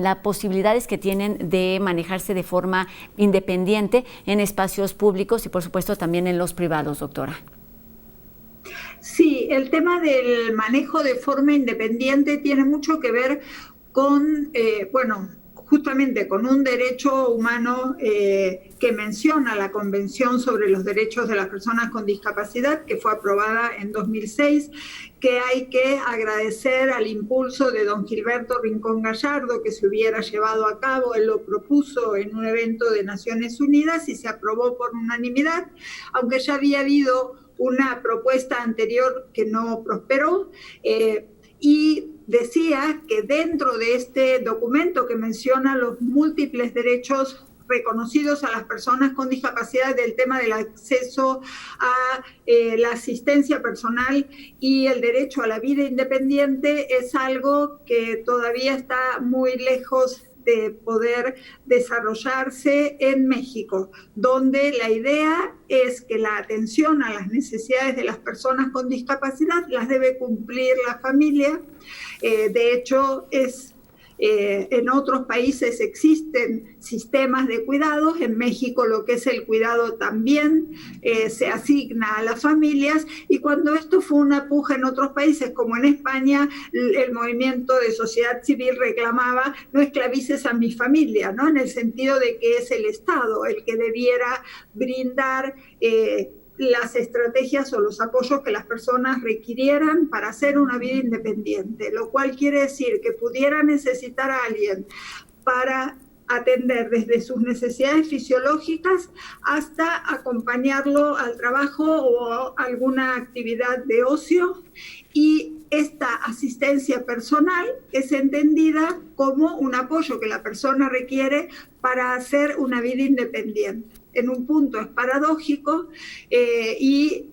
las posibilidades que tienen de manejarse de forma independiente en espacios públicos y, por supuesto, también en los privados, doctora? Sí, el tema del manejo de forma independiente tiene mucho que ver con, justamente con un derecho humano que menciona la Convención sobre los Derechos de las Personas con Discapacidad, que fue aprobada en 2006, que hay que agradecer al impulso de don Gilberto Rincón Gallardo, que se hubiera llevado a cabo. Él lo propuso en un evento de Naciones Unidas y se aprobó por unanimidad, aunque ya había habido una propuesta anterior que no prosperó, y decía que dentro de este documento que menciona los múltiples derechos reconocidos a las personas con discapacidad, del tema del acceso a la asistencia personal y el derecho a la vida independiente, es algo que todavía está muy lejos de poder desarrollarse en México, donde la idea es que la atención a las necesidades de las personas con discapacidad las debe cumplir la familia. De hecho, en otros países existen sistemas de cuidados. En México lo que es el cuidado también se asigna a las familias, y cuando esto fue una puja en otros países, como en España, el movimiento de sociedad civil reclamaba: no esclavices a mi familia, ¿no? En el sentido de que es el Estado el que debiera brindar las estrategias o los apoyos que las personas requirieran para hacer una vida independiente, lo cual quiere decir que pudiera necesitar a alguien para atender desde sus necesidades fisiológicas hasta acompañarlo al trabajo o a alguna actividad de ocio, y esta asistencia personal es entendida como un apoyo que la persona requiere para hacer una vida independiente. En un punto es paradójico y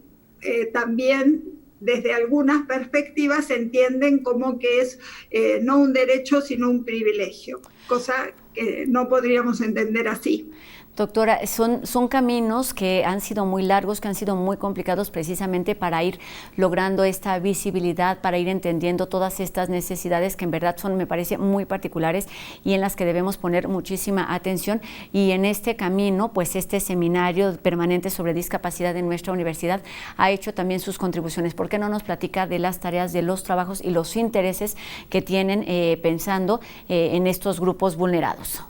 también desde algunas perspectivas se entienden como que es no un derecho sino un privilegio, cosa que no podríamos entender así. Doctora, son caminos que han sido muy largos, que han sido muy complicados precisamente para ir logrando esta visibilidad, para ir entendiendo todas estas necesidades que en verdad son, me parece, muy particulares y en las que debemos poner muchísima atención. Y en este camino, pues este seminario permanente sobre discapacidad en nuestra universidad ha hecho también sus contribuciones. ¿Por qué no nos platica de las tareas, de los trabajos y los intereses que tienen pensando en estos grupos vulnerados?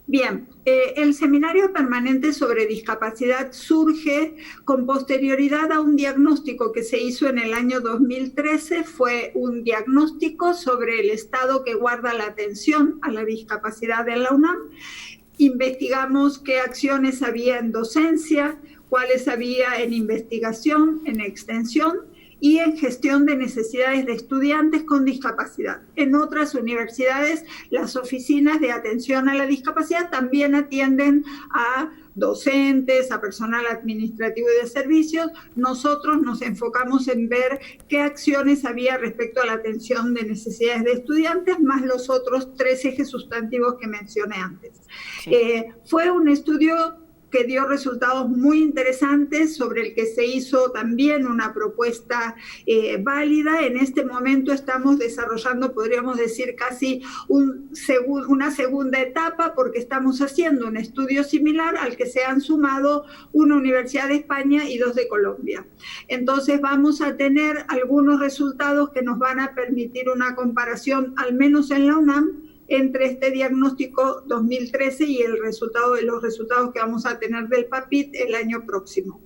Bien, el Seminario Permanente sobre Discapacidad surge con posterioridad a un diagnóstico que se hizo en el año 2013. Fue un diagnóstico sobre el estado que guarda la atención a la discapacidad en la UNAM. Investigamos qué acciones había en docencia, cuáles había en investigación, en extensión y en gestión de necesidades de estudiantes con discapacidad. En otras universidades, las oficinas de atención a la discapacidad también atienden a docentes, a personal administrativo y de servicios. Nosotros nos enfocamos en ver qué acciones había respecto a la atención de necesidades de estudiantes, más los otros 3 ejes sustantivos que mencioné antes. Sí. Fue un estudio que dio resultados muy interesantes, sobre el que se hizo también una propuesta válida. En este momento estamos desarrollando, podríamos decir, casi una segunda etapa, porque estamos haciendo un estudio similar al que se han sumado una universidad de España y 2 de Colombia. Entonces vamos a tener algunos resultados que nos van a permitir una comparación, al menos en la UNAM, entre este diagnóstico 2013 y los resultados que vamos a tener del PAPIT el año próximo.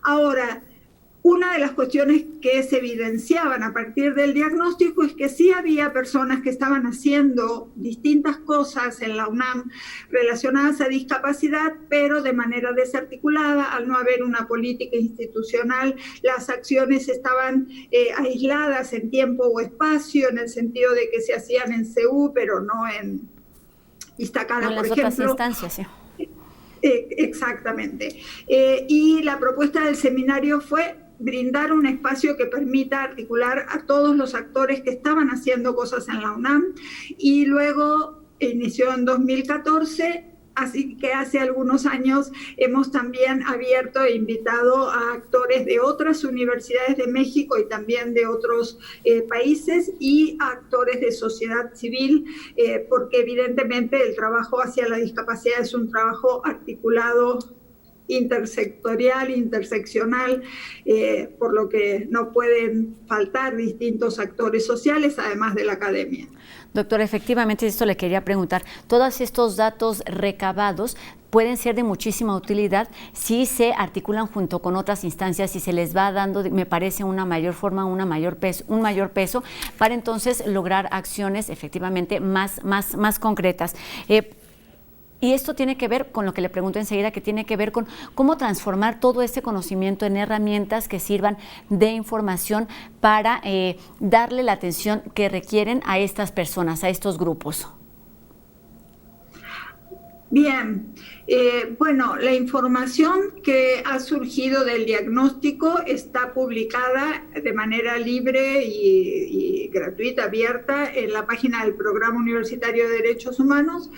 Ahora, Una de las cuestiones que se evidenciaban a partir del diagnóstico es que sí había personas que estaban haciendo distintas cosas en la UNAM relacionadas a discapacidad, pero de manera desarticulada, al no haber una política institucional, las acciones estaban aisladas en tiempo o espacio, en el sentido de que se hacían en CEU, pero no en Iztacala, por ejemplo. En las otras instancias, sí. Exactamente. Y la propuesta del seminario fue brindar un espacio que permita articular a todos los actores que estaban haciendo cosas en la UNAM, y luego inició en 2014, así que hace algunos años hemos también abierto e invitado a actores de otras universidades de México y también de otros países, y a actores de sociedad civil, porque evidentemente el trabajo hacia la discapacidad es un trabajo articulado, intersectorial, interseccional, por lo que no pueden faltar distintos actores sociales, además de la academia. Doctora, efectivamente, esto le quería preguntar. Todos estos datos recabados pueden ser de muchísima utilidad si se articulan junto con otras instancias y se les va dando, me parece, una mayor forma, un mayor peso para entonces lograr acciones efectivamente más concretas. Y esto tiene que ver con lo que le pregunto enseguida, que tiene que ver con cómo transformar todo este conocimiento en herramientas que sirvan de información para darle la atención que requieren a estas personas, a estos grupos. Bien, bueno, la información que ha surgido del diagnóstico está publicada de manera libre y gratuita, abierta, en la página del Programa Universitario de Derechos Humanos.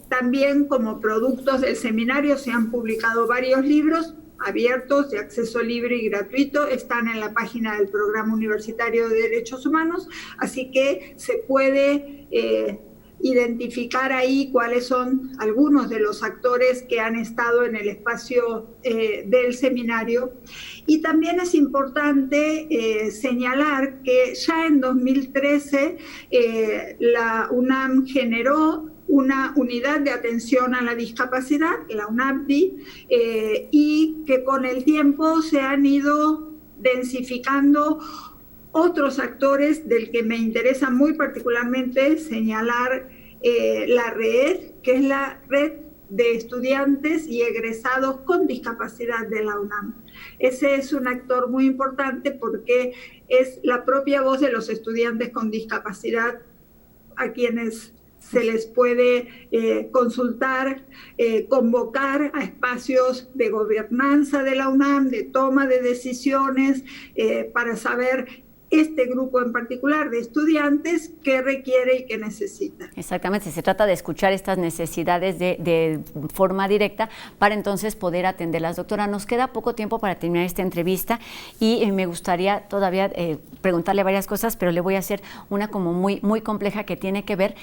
También, como productos del seminario, se han publicado varios libros abiertos de acceso libre y gratuito, están en la página del Programa Universitario de Derechos Humanos, así que se puede identificar ahí cuáles son algunos de los actores que han estado en el espacio del seminario. Y también es importante señalar que ya en 2013 la UNAM generó una unidad de atención a la discapacidad, la UNAPDI, y que con el tiempo se han ido densificando otros actores, del que me interesa muy particularmente señalar la REED, que es la Red de Estudiantes y Egresados con Discapacidad de la UNAM. Ese es un actor muy importante porque es la propia voz de los estudiantes con discapacidad a quienes se les puede consultar, convocar a espacios de gobernanza de la UNAM, de toma de decisiones, para saber este grupo en particular de estudiantes qué requiere y qué necesita. Exactamente, se trata de escuchar estas necesidades de forma directa para entonces poder atenderlas. Doctora, nos queda poco tiempo para terminar esta entrevista y me gustaría todavía preguntarle varias cosas, pero le voy a hacer una como muy compleja que tiene que ver.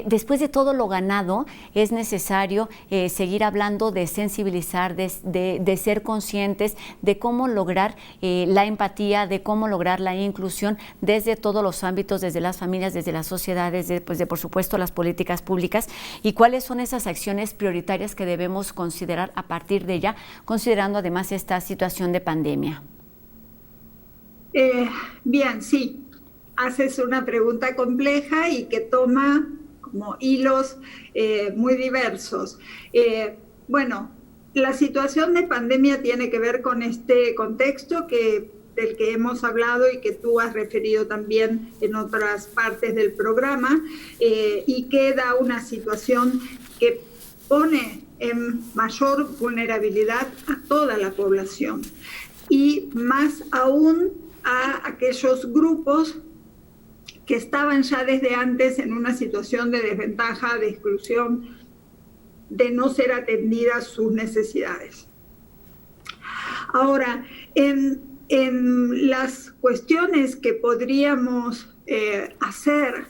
Después de todo lo ganado, es necesario seguir hablando de sensibilizar, de ser conscientes, de cómo lograr la empatía, de cómo lograr la inclusión desde todos los ámbitos, desde las familias, desde las sociedades, por supuesto las políticas públicas, y cuáles son esas acciones prioritarias que debemos considerar a partir de ya, considerando además esta situación de pandemia. Bien, sí, haces una pregunta compleja y que toma como hilos muy diversos. Bueno, la situación de pandemia tiene que ver con este contexto del que hemos hablado y que tú has referido también en otras partes del programa, y que da una situación que pone en mayor vulnerabilidad a toda la población y más aún a aquellos grupos que estaban ya desde antes en una situación de desventaja, de exclusión, de no ser atendidas sus necesidades. Ahora, en las cuestiones que podríamos hacer,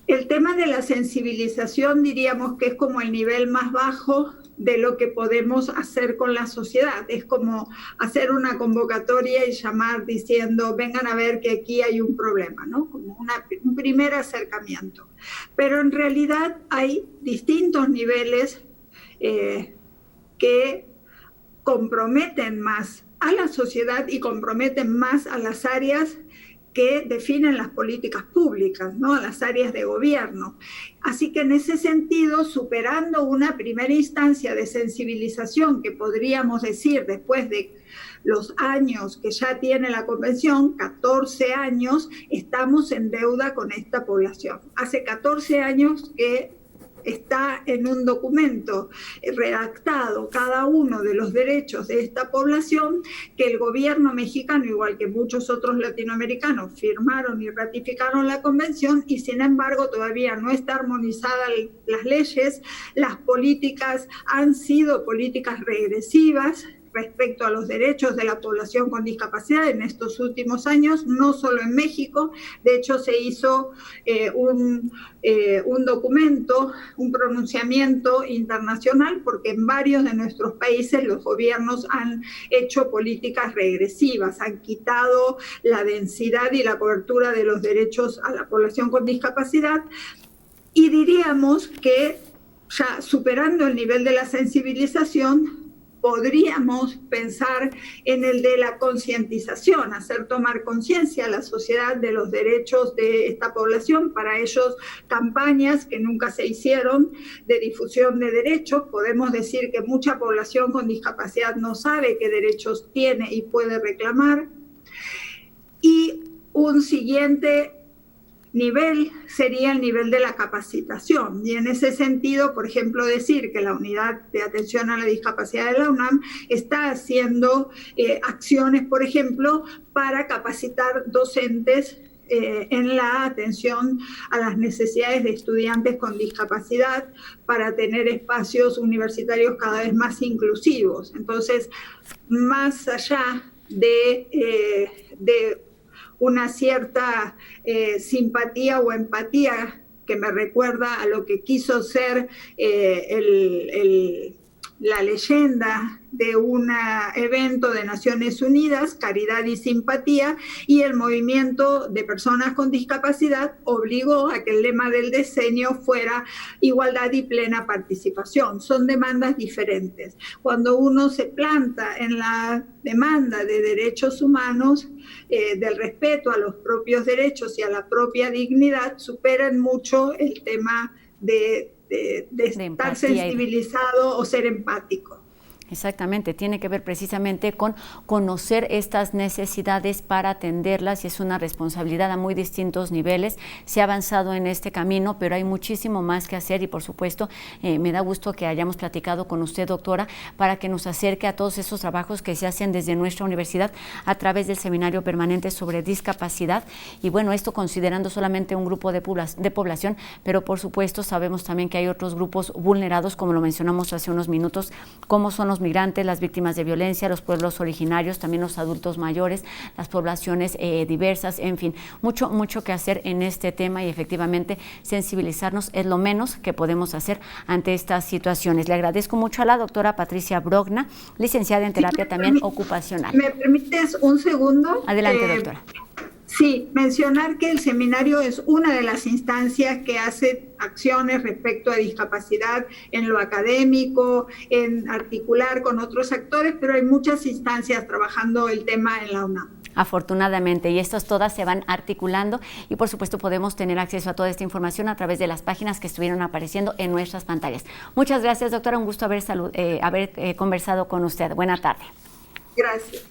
el tema de la sensibilización diríamos que es como el nivel más bajo de lo que podemos hacer con la sociedad. Es como hacer una convocatoria y llamar diciendo vengan a ver que aquí hay un problema, ¿no? Como un primer acercamiento. Pero en realidad hay distintos niveles que comprometen más a la sociedad y comprometen más a las áreas que definen las políticas públicas, ¿no? A las áreas de gobierno. Así que en ese sentido, superando una primera instancia de sensibilización que podríamos decir después de los años que ya tiene la convención, 14 años, estamos en deuda con esta población. Hace 14 años que está en un documento redactado cada uno de los derechos de esta población que el gobierno mexicano, igual que muchos otros latinoamericanos, firmaron y ratificaron la convención y sin embargo todavía no está armonizada las leyes, las políticas han sido políticas regresivas respecto a los derechos de la población con discapacidad en estos últimos años, no solo en México. De hecho, se hizo un documento, un pronunciamiento internacional, porque en varios de nuestros países los gobiernos han hecho políticas regresivas, han quitado la densidad y la cobertura de los derechos a la población con discapacidad, y diríamos que ya superando el nivel de la sensibilización, podríamos pensar en el de la concientización, hacer tomar conciencia a la sociedad de los derechos de esta población. Para ellos, campañas que nunca se hicieron de difusión de derechos. Podemos decir que mucha población con discapacidad no sabe qué derechos tiene y puede reclamar. Y un siguiente nivel sería el nivel de la capacitación. Y en ese sentido, por ejemplo, decir que la Unidad de Atención a la Discapacidad de la UNAM está haciendo acciones, por ejemplo, para capacitar docentes en la atención a las necesidades de estudiantes con discapacidad, para tener espacios universitarios cada vez más inclusivos. Entonces, más allá de una cierta simpatía o empatía que me recuerda a lo que quiso ser la leyenda de un evento de Naciones Unidas, Caridad y Simpatía, y el movimiento de personas con discapacidad obligó a que el lema del diseño fuera igualdad y plena participación. Son demandas diferentes. Cuando uno se planta en la demanda de derechos humanos, del respeto a los propios derechos y a la propia dignidad, superan mucho el tema de estar sensibilizado o ser empático. Exactamente, tiene que ver precisamente con conocer estas necesidades para atenderlas, y es una responsabilidad a muy distintos niveles. Se ha avanzado en este camino, pero hay muchísimo más que hacer, y por supuesto me da gusto que hayamos platicado con usted, doctora, para que nos acerque a todos esos trabajos que se hacen desde nuestra universidad a través del Seminario Permanente sobre Discapacidad. Y bueno, esto considerando solamente un grupo de población, pero por supuesto sabemos también que hay otros grupos vulnerados, como lo mencionamos hace unos minutos, como son los migrantes, las víctimas de violencia, los pueblos originarios, también los adultos mayores, las poblaciones diversas, en fin, mucho que hacer en este tema, y efectivamente sensibilizarnos es lo menos que podemos hacer ante estas situaciones. Le agradezco mucho a la doctora Patricia Brogna, licenciada en terapia también ocupacional. ¿Me permites un segundo? Adelante, doctora. Sí, mencionar que el seminario es una de las instancias que hace acciones respecto a discapacidad en lo académico, en articular con otros actores, pero hay muchas instancias trabajando el tema en la UNAM. Afortunadamente, y estas todas se van articulando, y por supuesto podemos tener acceso a toda esta información a través de las páginas que estuvieron apareciendo en nuestras pantallas. Muchas gracias, doctora, un gusto haber conversado con usted. Buena tarde. Gracias.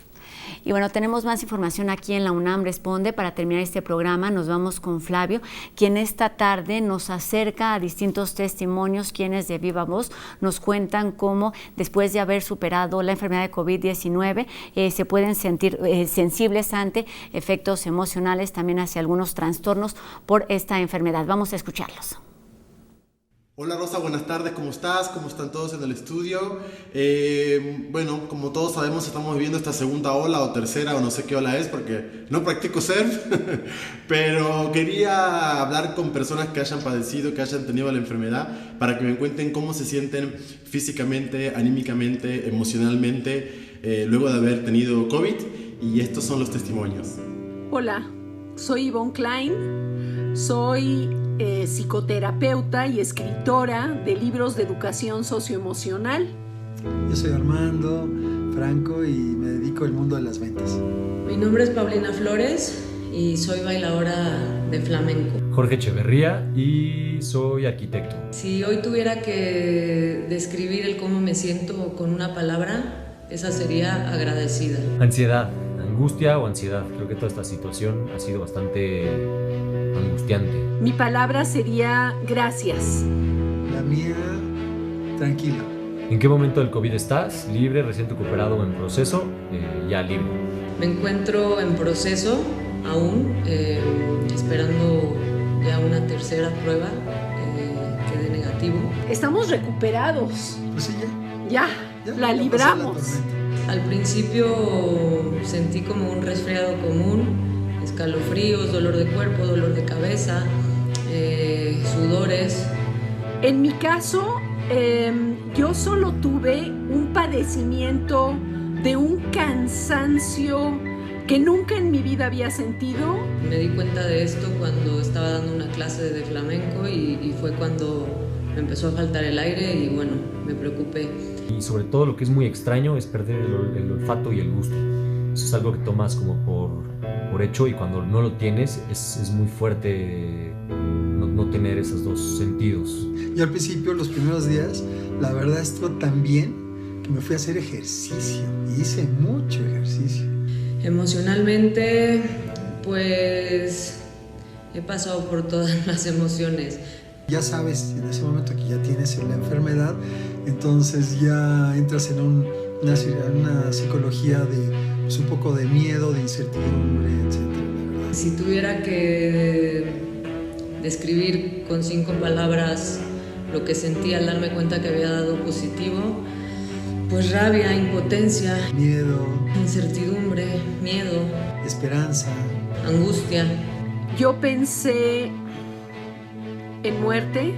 Y bueno, tenemos más información aquí en la UNAM Responde. Para terminar este programa nos vamos con Flavio, quien esta tarde nos acerca a distintos testimonios, quienes de viva voz nos cuentan cómo después de haber superado la enfermedad de COVID-19 se pueden sentir sensibles ante efectos emocionales, también hacia algunos trastornos por esta enfermedad. Vamos a escucharlos. Hola Rosa, buenas tardes, ¿cómo estás? ¿Cómo están todos en el estudio? Bueno, como todos sabemos, estamos viviendo esta segunda ola o tercera o no sé qué ola es, porque no practico surf, pero quería hablar con personas que hayan padecido, que hayan tenido la enfermedad, para que me cuenten cómo se sienten físicamente, anímicamente, emocionalmente, luego de haber tenido COVID, y estos son los testimonios. Hola, soy Yvonne Klein, soy psicoterapeuta y escritora de libros de educación socioemocional. Yo soy Armando, Franco y me dedico al mundo de las ventas. Mi nombre es Paulina Flores y soy bailadora de flamenco. Jorge Echeverría y soy arquitecto. Si hoy tuviera que describir el cómo me siento con una palabra, esa sería agradecida. Ansiedad, angustia o ansiedad. Creo que toda esta situación ha sido bastante angustiante. Mi palabra sería gracias. La mía, tranquila. ¿En qué momento del COVID estás? ¿Libre, recién recuperado o en proceso? Ya libre. Me encuentro en proceso aún, esperando ya una tercera prueba que dé negativo. Estamos recuperados. Pues sí, ya la libramos. Al principio sentí como un resfriado común, escalofríos, dolor de cuerpo, dolor de cabeza, sudores. En mi caso, yo solo tuve un padecimiento de un cansancio que nunca en mi vida había sentido. Me di cuenta de esto cuando estaba dando una clase de flamenco y fue cuando me empezó a faltar el aire y bueno, me preocupé. Y sobre todo lo que es muy extraño es perder el olfato y el gusto. Eso es algo que tomas como por hecho y cuando no lo tienes es muy fuerte no tener esos dos sentidos. Yo al principio, los primeros días, la verdad estuvo tan bien que me fui a hacer ejercicio y hice mucho ejercicio. Emocionalmente, pues he pasado por todas las emociones. Ya sabes en ese momento que ya tienes la enfermedad, entonces ya entras en una psicología de pues, un poco de miedo, de incertidumbre, etc. Si tuviera que describir con 5 palabras lo que sentí al darme cuenta que había dado positivo, pues rabia, impotencia, miedo, incertidumbre, miedo, esperanza, angustia. Yo pensé en muerte,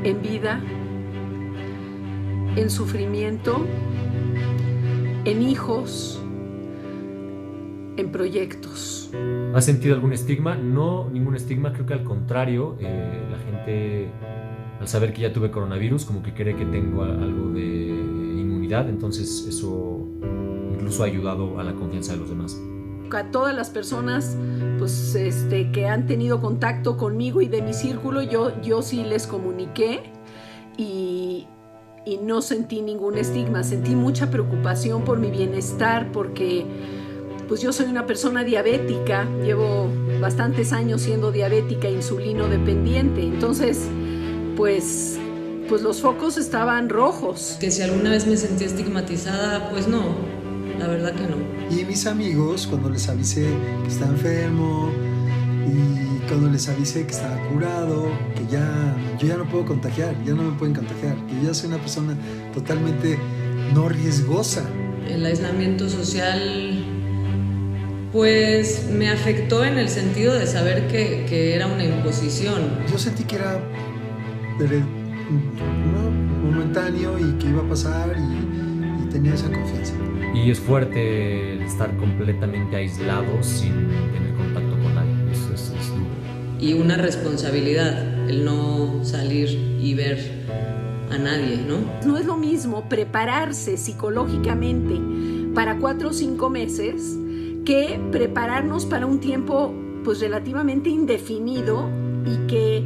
en vida, en sufrimiento, en hijos, en proyectos. ¿Has sentido algún estigma? No, ningún estigma, creo que al contrario, la gente al saber que ya tuve coronavirus como que cree que tengo algo de inmunidad, entonces eso incluso ha ayudado a la confianza de los demás. A todas las personas pues, que han tenido contacto conmigo y de mi círculo, yo sí les comuniqué y no sentí ningún estigma, sentí mucha preocupación por mi bienestar porque pues yo soy una persona diabética, llevo bastantes años siendo diabética, insulino dependiente, entonces pues los focos estaban rojos. Que si alguna vez me sentí estigmatizada, pues no, la verdad que no. Y mis amigos, cuando les avisé que estaba enfermo y cuando les avisé que estaba curado, que yo ya no puedo contagiar, ya no me pueden contagiar, que yo soy una persona totalmente no riesgosa. El aislamiento social pues me afectó en el sentido de saber que era una imposición. Yo sentí que era momentáneo y que iba a pasar y tenía esa confianza. Y es fuerte estar completamente aislado sin tener contacto con nadie, eso es duro. Y una responsabilidad, el no salir y ver a nadie, ¿no? No es lo mismo prepararse psicológicamente para 4 o 5 meses que prepararnos para un tiempo pues relativamente indefinido y que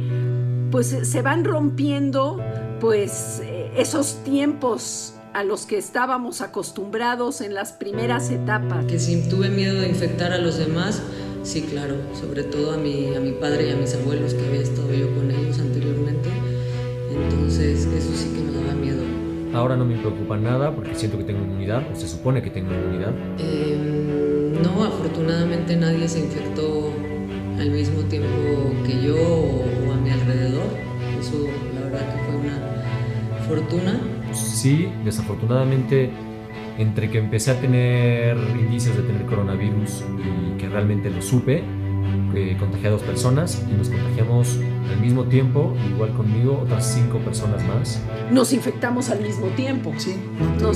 pues se van rompiendo pues esos tiempos a los que estábamos acostumbrados en las primeras etapas. Que si tuve miedo de infectar a los demás, sí, claro, sobre todo a mi padre y a mis abuelos, que había estado yo con ellos anteriormente, entonces eso sí que me daba miedo. Ahora no me preocupa nada porque siento que tengo inmunidad, o se supone que tengo inmunidad. No, afortunadamente nadie se infectó al mismo tiempo que yo o a mi alrededor, eso la verdad que fue una fortuna. Sí, desafortunadamente, entre que empecé a tener indicios de tener coronavirus y que realmente lo supe, contagié a 2 personas y nos contagiamos al mismo tiempo, igual conmigo, otras 5 personas más. Nos infectamos al mismo tiempo. Sí, no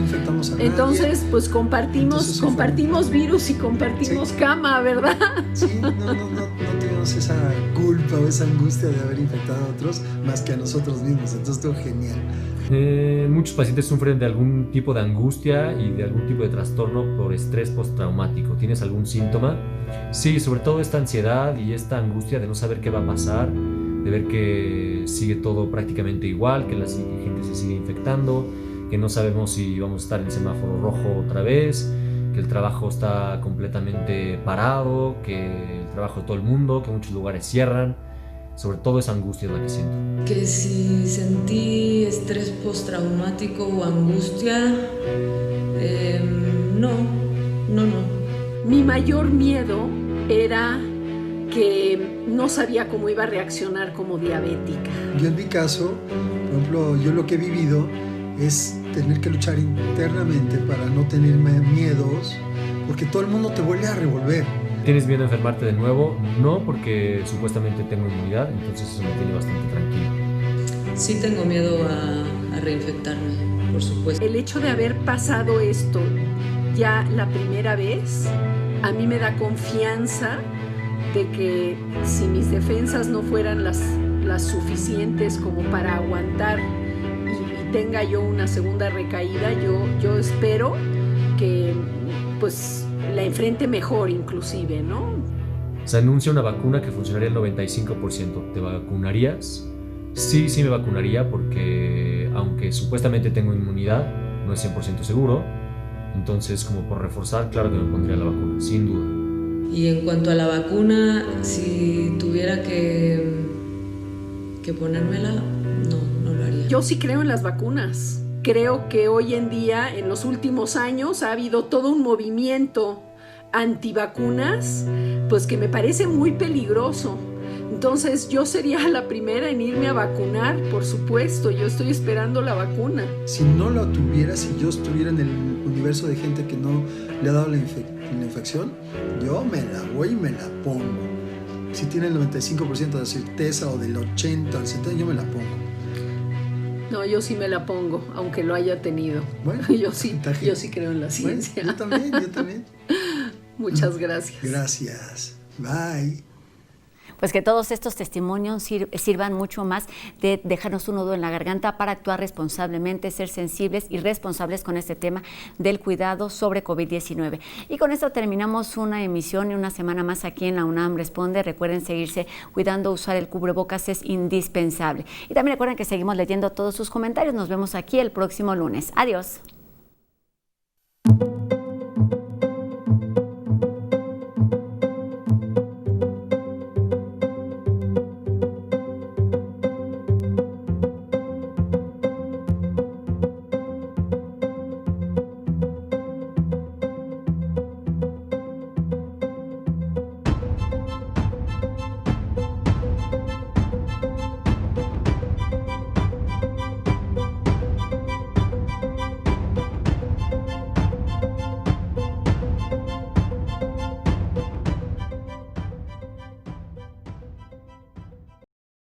infectamos a nadie. Entonces, pues compartimos virus y compartimos cama, ¿verdad? Sí, no tuvimos esa culpa o esa angustia de haber infectado a otros más que a nosotros mismos. Entonces, estuvo genial. Muchos pacientes sufren de algún tipo de angustia y de algún tipo de trastorno por estrés postraumático. ¿Tienes algún síntoma? Sí, sobre todo esta ansiedad y esta angustia de no saber qué va a pasar, de ver que sigue todo prácticamente igual, que la gente se sigue infectando, que no sabemos si vamos a estar en semáforo rojo otra vez, que el trabajo está completamente parado, que el trabajo de todo el mundo, que muchos lugares cierran. Sobre todo esa angustia es la que siento. Que si sentí estrés postraumático o angustia, no. Mi mayor miedo era que no sabía cómo iba a reaccionar como diabética. Yo en mi caso, por ejemplo, yo lo que he vivido es tener que luchar internamente para no tener miedos, porque todo el mundo te vuelve a revolver. ¿Tienes miedo a enfermarte de nuevo? No, porque supuestamente tengo inmunidad, entonces eso me tiene bastante tranquilo. Sí tengo miedo a reinfectarme, por supuesto. El hecho de haber pasado esto ya la primera vez, a mí me da confianza de que si mis defensas no fueran las suficientes como para aguantar y tenga yo una segunda recaída, yo espero que pues la enfrente mejor inclusive, ¿no? Se anuncia una vacuna que funcionaría el 95%. ¿Te vacunarías? Sí, me vacunaría porque aunque supuestamente tengo inmunidad, no es 100% seguro. Entonces, como por reforzar, claro que me pondría la vacuna, sin duda. Y en cuanto a la vacuna, si tuviera que ponérmela, no lo haría. Yo sí creo en las vacunas. Creo que hoy en día, en los últimos años, ha habido todo un movimiento antivacunas, pues que me parece muy peligroso. Entonces yo sería la primera en irme a vacunar, por supuesto. Yo estoy esperando la vacuna. Si no lo tuviera, si yo estuviera en el universo de gente que no le ha dado la infección, yo me la voy y me la pongo. Si tiene el 95% de certeza o del 80 al 70, yo me la pongo. No, yo sí me la pongo, aunque lo haya tenido. Bueno, yo sí creo en la ciencia. Bueno, yo también. Muchas gracias. Gracias. Bye. Pues que todos estos testimonios sirvan mucho más de dejarnos un nudo en la garganta para actuar responsablemente, ser sensibles y responsables con este tema del cuidado sobre COVID-19. Y con esto terminamos una emisión y una semana más aquí en la UNAM Responde. Recuerden seguirse cuidando, usar el cubrebocas es indispensable. Y también recuerden que seguimos leyendo todos sus comentarios. Nos vemos aquí el próximo lunes. Adiós.